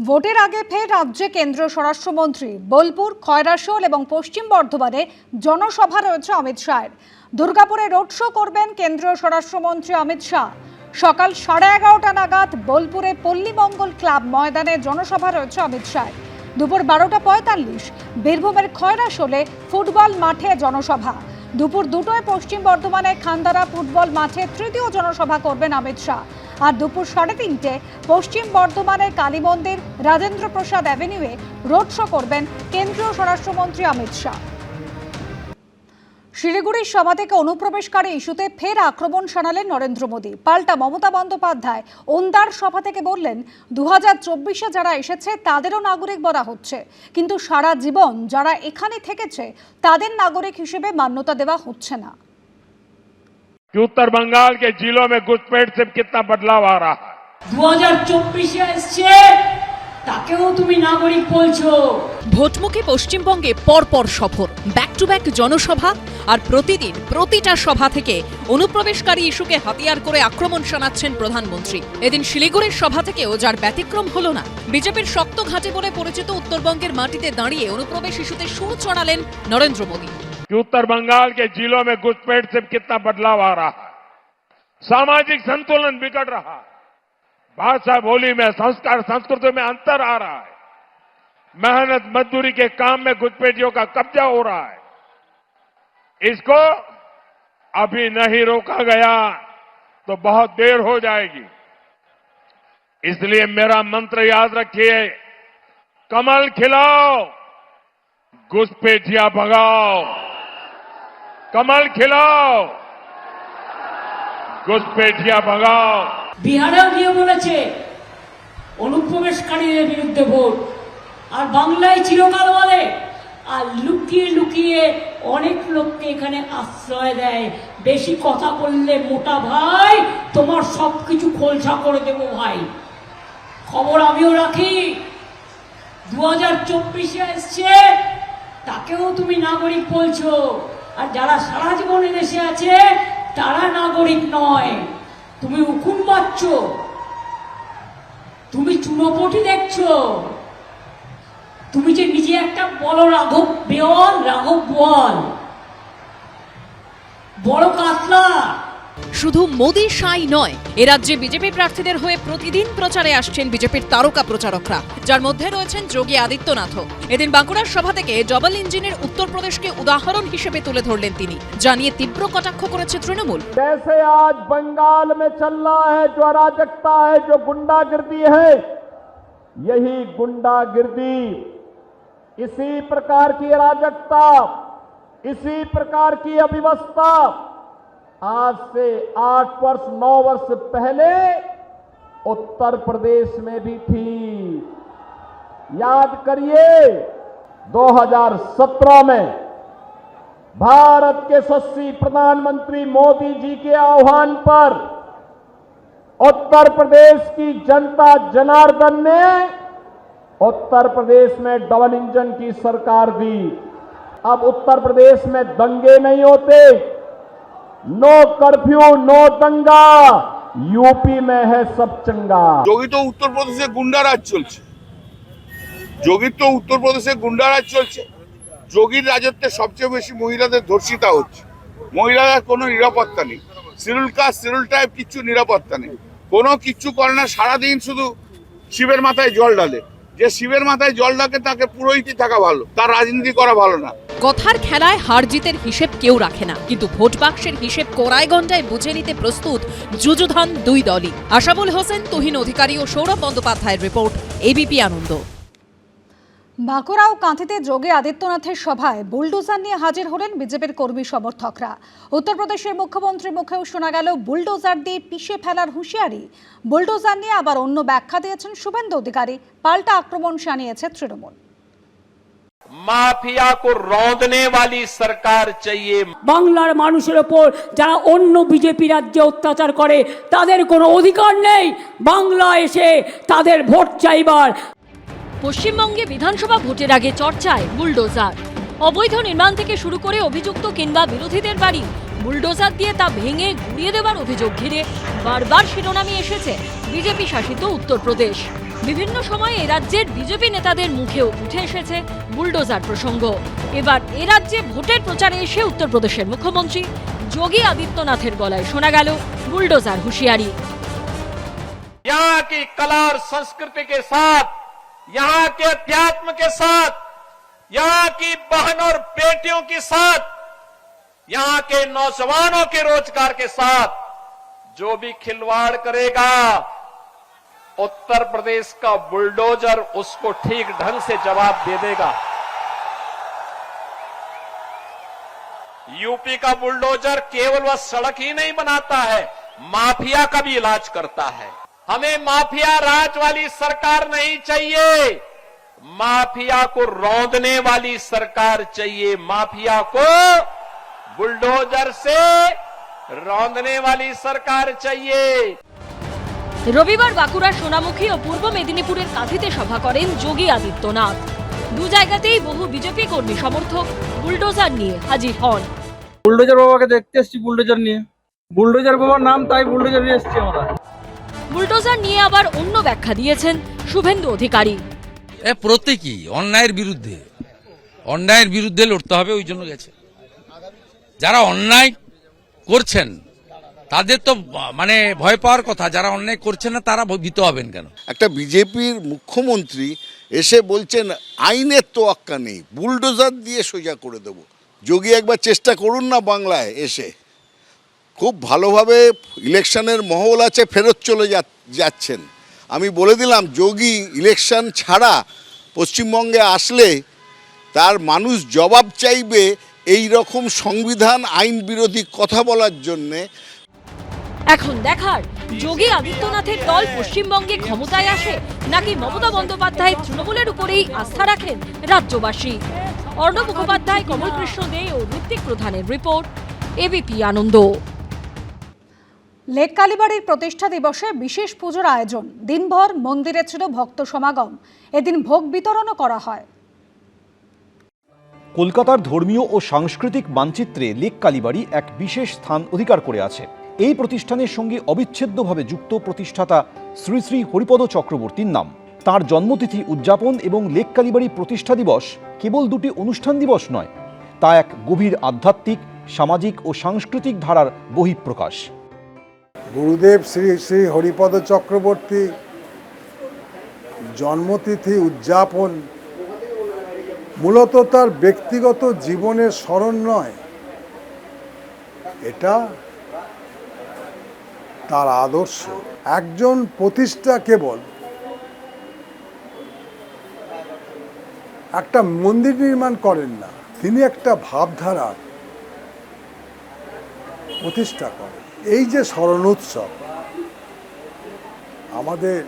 ভোটের আগে ফের রাজ্যে কেন্দ্রীয় স্বরাষ্ট্রমন্ত্রী বোলপুর, খয়রাশোল এবং পশ্চিম বর্ধমানে জনসভা রয়েছে অমিত শাহের। দুর্গাপুরে রোড শো করবেন কেন্দ্রীয় স্বরাষ্ট্রমন্ত্রী অমিত শাহ। সকাল 11:30 নাগাদ বোলপুরে পল্লী মঙ্গল ক্লাব ময়দানে জনসভা রয়েছে অমিত শাহের। দুপুর 12:45 বীরভূমের খয়রাশোলে ফুটবল মাঠে জনসভা। দুপুর 2টায় পশ্চিম বর্ধমানে খান্দারা ফুটবল মাঠে তৃতীয় জনসভা করবেন অমিত শাহ। আর দুপুর 3:30 পশ্চিম বর্ধমানের কালী মন্দির, রাজেন্দ্র প্রসাদ অ্যাভিনিউয়ে রোড শো করবেন কেন্দ্রীয় স্বরাষ্ট্রমন্ত্রী অমিত শাহ। শিলিগুড়ির সভা থেকে অনুপ্রবেশকারী ইস্যুতে ফের আক্রমণ শানালেন নরেন্দ্র মোদী। পাল্টা মমতা বন্দ্যোপাধ্যায় ওন্দার সভা থেকে বললেন, 2024-এ যারা এসেছে তাদেরও নাগরিক বলা হচ্ছে, কিন্তু সারা জীবন যারা এখানে থেকেছে তাদের নাগরিক হিসেবে মান্যতা দেওয়া হচ্ছে না। उत्तर बंगाल के जिलों में घुसपैठ से कितना बदलाव आ रहा है। 2024-এ এসছে তাকেও তুমি নাগরিক বলছো। ভোটমুখী পশ্চিমবঙ্গে পরপর সফর, ব্যাক টু ব্যাক জনসভা, আর প্রতিদিন প্রতিটা সভা থেকে অনুপ্রবেশকারী ইস্যুকে হাতিয়ার করে আক্রমণ শানাচ্ছেন প্রধানমন্ত্রী। এদিন শিলিগুড়ির সভা থেকেও যার ব্যতিক্রম হলো না। বিজেপির শক্ত ঘাঁটি বলে পরিচিত উত্তরবঙ্গের মাটিতে দাঁড়িয়ে অনুপ্রবেশ ইস্যুতে সুর চড়ালেন নরেন্দ্র মোদী। उत्तर बंगाल के जिलों में घुसपैठ से कितना बदलाव आ रहा है। सामाजिक संतुलन बिगड़ रहा है। भाषा बोली में, संस्कार संस्कृति में अंतर आ रहा है। मेहनत मजदूरी के काम में घुसपैठियों का कब्जा हो रहा है। इसको अभी नहीं रोका गया तो बहुत देर हो जाएगी। इसलिए मेरा मंत्र याद रखिए, कमल खिलाओ, घुसपैठिया भगाओ। कमल खिलाओ, घुसपैठिया भगाओ। বিহারেও গিয়ে বলেছে অনুপ্রবেশকারীদের বিরুদ্ধে ভোট, আর বাংলায় চিরকাল বলে, আর লুকিয়ে লুকিয়ে অনেক লোককে এখানে আশ্রয় দেয়। বেশি কথা বললে মোটা ভাই তোমার সবকিছু খোলসা করে দেবো ভাই। খবর আমিও রাখি, 2024-এ এসছে তাকেও তুমি নাগরিক বলছো, আর যারা সারা জীবন দেশে আছে তারা নাগরিক নয়। তুমি উকুন বাচ্ছ, তুমি চুনোপটি দেখছো, তুমি যে নিজে একটা বলো রাঘব বোয়াল, বড় কাতলা। শুধু মোদী সাই নয়, এ রাজ্যে বিজেপি প্রার্থীদের হয়ে প্রতিদিন প্রচারে আসছেন বিজেপির তারকা প্রচারকরা, যার মধ্যে রয়েছেন যোগী আদিত্যনাথও। এদিন বাঁকুড়ার সভা থেকে ডবল ইঞ্জিনের উত্তরপ্রদেশকে উদাহরণ হিসেবে তুলে ধরলেন তিনি, জানিয়ে তীব্র কটাক্ষ করেছে তৃণমূল। जैसे आज बंगाल में चल रहा है जो अराजकता है, जो गुंडागिर्दी है, यही गुंडागिर्दी, इसी प्रकार की अराजकता, इसी प्रकार की अव्यवस्था आज से 9 वर्ष पहले उत्तर प्रदेश में भी थी। याद करिए, 2017 में भारत के यशस्वी प्रधानमंत्री मोदी जी के आह्वान पर उत्तर प्रदेश की जनता जनार्दन ने उत्तर प्रदेश में डबल इंजन की सरकार दी। अब उत्तर प्रदेश में दंगे नहीं होते, नो कर्फ्यू, नो दंगा, यूपी में है सब चंगा। যোগী তো উত্তরপ্রদেশে গুন্ডারাজ চলছে, যোগীর রাজত্বে সবচেয়ে বেশি মহিলাদের ধর্ষিতা হচ্ছে। মহিলাদের কোনো নিরাপত্তা নেই, শিডিউল কাস্ট, শিডিউল ট্রাইব কিচ্ছু নিরাপত্তা নেই, কোনো কিচ্ছু করে না। সারাদিন শুধু শিবের মাথায় জল ঢালে। যে শিবের মাথায় জল ঢাকে তাকে পুরোহিতই থাকা ভালো, তার রাজনীতি করা ভালো না। কথার খেলায় হার জিতের হিসেব কেউ রাখে না, কিন্তু ভোট বাক্সের হিসেব কড়াই ঘণ্টায় বুঝে নিতে প্রস্তুত যুযুধান দুই দলই। আশাবুল হোসেন, তুহিন অধিকারী ও সৌরভ বন্দ্যোপাধ্যায়ের রিপোর্ট, এবিপি আনন্দ। বাঁকুড়া ও কাঁথিতে যোগী আদিত্যনাথের সভায় বুলডোজার নিয়ে হাজির হলেন বিজেপির কর্মী সমর্থকরা। উত্তরপ্রদেশের মুখ্যমন্ত্রীর মুখেও শোনা গেল বুলডোজার দিয়ে পিষে ফেলার হুঁশিয়ারি। বুলডোজার নিয়ে আবার অন্য ব্যাখ্যা দিয়েছেন শুভেন্দু অধিকারী। পাল্টা আক্রমণ শানিয়েছে তৃণমূল। মাফিয়া কো রোঁদনে वाली সরকার চাইয়ে। বাংলার মানুষের ওপর যারা অন্য বিজেপি রাজ্যে অত্যাচার করে তাদের কোনো অধিকার নেই বাংলা এসে তাদের ভোট চাইবার। পশ্চিমবঙ্গে বিধানসভা ভোটের আগে চর্চায় বুলডোজার। অবৈধ নির্মাণ থেকে শুরু করে অভিযুক্ত কিংবা বিরোধীদের বাড়ি বুলডোজার দিয়ে তা ভেঙে গুঁড়িয়ে দেওয়ার অভিযোগ ঘিরে বারবার শিরোনামে এসেছে বিজেপি শাসিত উত্তরপ্রদেশ। বিভিন্ন সময়ে এ রাজ্যের বিজেপি নেতাদের মুখেও উঠে এসেছে বুলডোজার প্রসঙ্গ। এবার এ রাজ্যে ভোটের প্রচারে এসে উত্তরপ্রদেশের মুখ্যমন্ত্রী যোগী আদিত্যনাথের গলায় শোনা গেল বুলডোজার হুঁশিয়ারি। यहाँ की कला और संस्कृति के साथ, यहाँ के अध्यात्म के साथ, यहाँ की बहन और बेटियों के साथ, यहाँ के नौजवानों के रोजगार के साथ जो भी खिलवाड़ करेगा, उत्तर प्रदेश का बुलडोजर उसको ठीक ढंग से जवाब दे देगा। यूपी का बुलडोजर केवल वह सड़क ही नहीं बनाता है, माफिया का भी इलाज करता है। हमें माफिया राज वाली सरकार नहीं चाहिए, माफिया को रौंदने वाली सरकार चाहिए। माफिया को बुलडोजर से रौंदने वाली सरकार चाहिए। রবিবার বাঁকুড়া, সোনামুখী ও পূর্ব মেদিনীপুরের কাঁথিতে সভা করেন যোগী আদিত্যনাথ। দু জায়গাতেই বহু বিজেপি কর্মী সমর্থক বুলডোজার নিয়ে হাজির হন। বুলডোজার বাবাকে দেখতে এসেছি, বুলডোজার নিয়ে। বুলডোজার বাবার নাম, তাই বুলডোজার নিয়ে এসেছি আমরা। বুলডোজার নিয়ে আবার অন্য ব্যাখ্যা দিয়েছেন শুভেন্দু অধিকারী। প্রত্যেকই অন্যায়ের বিরুদ্ধে লড়তে হবে, ওই জন্য গেছে। যারা অন্যায় করছেন তাদের তো মানে ভয় পাওয়ার কথা, যারা অন্যায় করছেন না তারা ভীত হবেন কেন? একটা বিজেপির মুখ্যমন্ত্রী এসে বলছেন আইনের তোয়াক্কা নেই, বুলডোজার দিয়ে সোজা করে দেব। যোগী একবার চেষ্টা করুন না, বাংলায় এসে খুব ভালোভাবে ইলেকশনের মহল আছে, ফেরত চলে যাচ্ছেন। আমি বলে দিলাম, যোগী ইলেকশন ছাড়া পশ্চিমবঙ্গে আসলে তার মানুষ জবাব চাইবে এই রকম সংবিধান আইন বিরোধী কথা বলার জন্যে। এখন দেখার যোগী আদিত্যনাথের দল পশ্চিমবঙ্গে ক্ষমতায় আসে নাকি মমতা বন্দ্যোপাধ্যায় তৃণমূলের উপরেই আস্থা রাখেন রাজ্যবাসী। অর্ণব মুখোপাধ্যায়, কমল কৃষ্ণ দে ও ঋত্বিক প্রধানের রিপোর্ট, এবিপি আনন্দ। লেক কালীবাড়ির প্রতিষ্ঠা দিবসে বিশেষ পুজোর আয়োজন। দিনভর মন্দিরে ছিল ভক্ত সমাগম। এদিন ভোগ বিতরণও করা হয়। কলকাতার ধর্মীয় ও সাংস্কৃতিক মানচিত্রে লেক কালীবাড়ি এক বিশেষ স্থান অধিকার করে আছে। এই প্রতিষ্ঠানের সঙ্গে অবিচ্ছেদ্যভাবে যুক্ত প্রতিষ্ঠাতা শ্রী শ্রী হরিপদ চক্রবর্তীর নাম। তার জন্মতিথি উদযাপন এবং লেক কালীবাড়ি প্রতিষ্ঠা দিবস কেবল দুটি অনুষ্ঠান দিবস নয়, তা এক গভীর আধ্যাত্মিক, সামাজিক ও সাংস্কৃতিক ধারার বহিঃপ্রকাশ। গুরুদেব শ্রী শ্রী হরিপদ চক্রবর্তী জন্মতিথি উদযাপন মূলত তার ব্যক্তিগত জীবনের স্মরণ নয়, এটা তার আদর্শ। একজন প্রতিষ্ঠা কেবল একটা মন্দির নির্মাণ করেন না, তিনি একটা ভাবধারার প্রতিষ্ঠা করেন। এই যে স্মরণ উৎসব আমাদের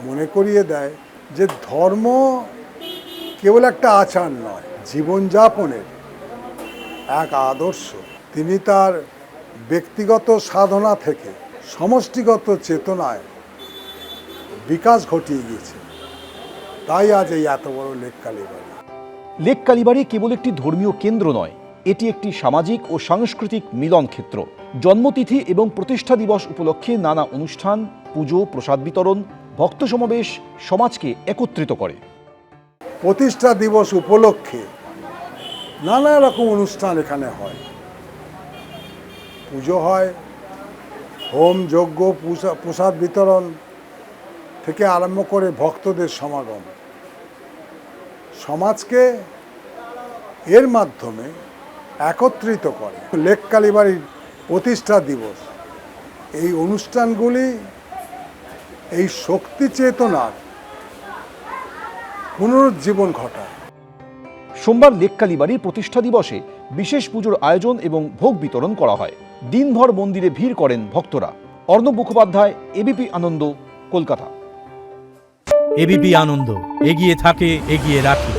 মনে করিয়ে দেয় যে ধর্ম কেবল একটা আচার নয়, জীবনযাপনের এক আদর্শ। তিনি তার ব্যক্তিগত সাধনা থেকে সমষ্টিগত চেতনায় বিকাশ ঘটিয়ে গিয়েছেন। তাই আজ এই এত বড় লেক কালীবাড়ি। লেক কালীবাড়ি কেবল একটি ধর্মীয় কেন্দ্র নয়, এটি একটি সামাজিক ও সাংস্কৃতিক মিলন ক্ষেত্র। জন্মতিথি এবং প্রতিষ্ঠা দিবস উপলক্ষে নানা অনুষ্ঠান, পুজো, প্রসাদ বিতরণ, ভক্ত সমাবেশ সমাজকে একত্রিত করে। প্রতিষ্ঠা দিবস উপলক্ষে নানা রকম অনুষ্ঠান এখানে হয়। পুজো হয়, হোম যজ্ঞ, প্রসাদ বিতরণ থেকে আরম্ভ করে ভক্তদের সমাগম। সমাজকে এর মাধ্যমে একত্রিত করে। লেক কালীবাড়ির প্রতিষ্ঠা দিবস, এই অনুষ্ঠানগুলি এই শক্তি চেতনার পুনরুজ্জীবন ঘটায়। সোমবার লেক কালীবাড়ির প্রতিষ্ঠা দিবসে বিশেষ পুজোর আয়োজন এবং ভোগ বিতরণ করা হয়। দিনভর মন্দিরে ভিড় করেন ভক্তরা। অর্ণব মুখোপাধ্যায়, এবিপি আনন্দ, কলকাতা। এবিপি আনন্দ, এগিয়ে থাকে, এগিয়ে রাখে।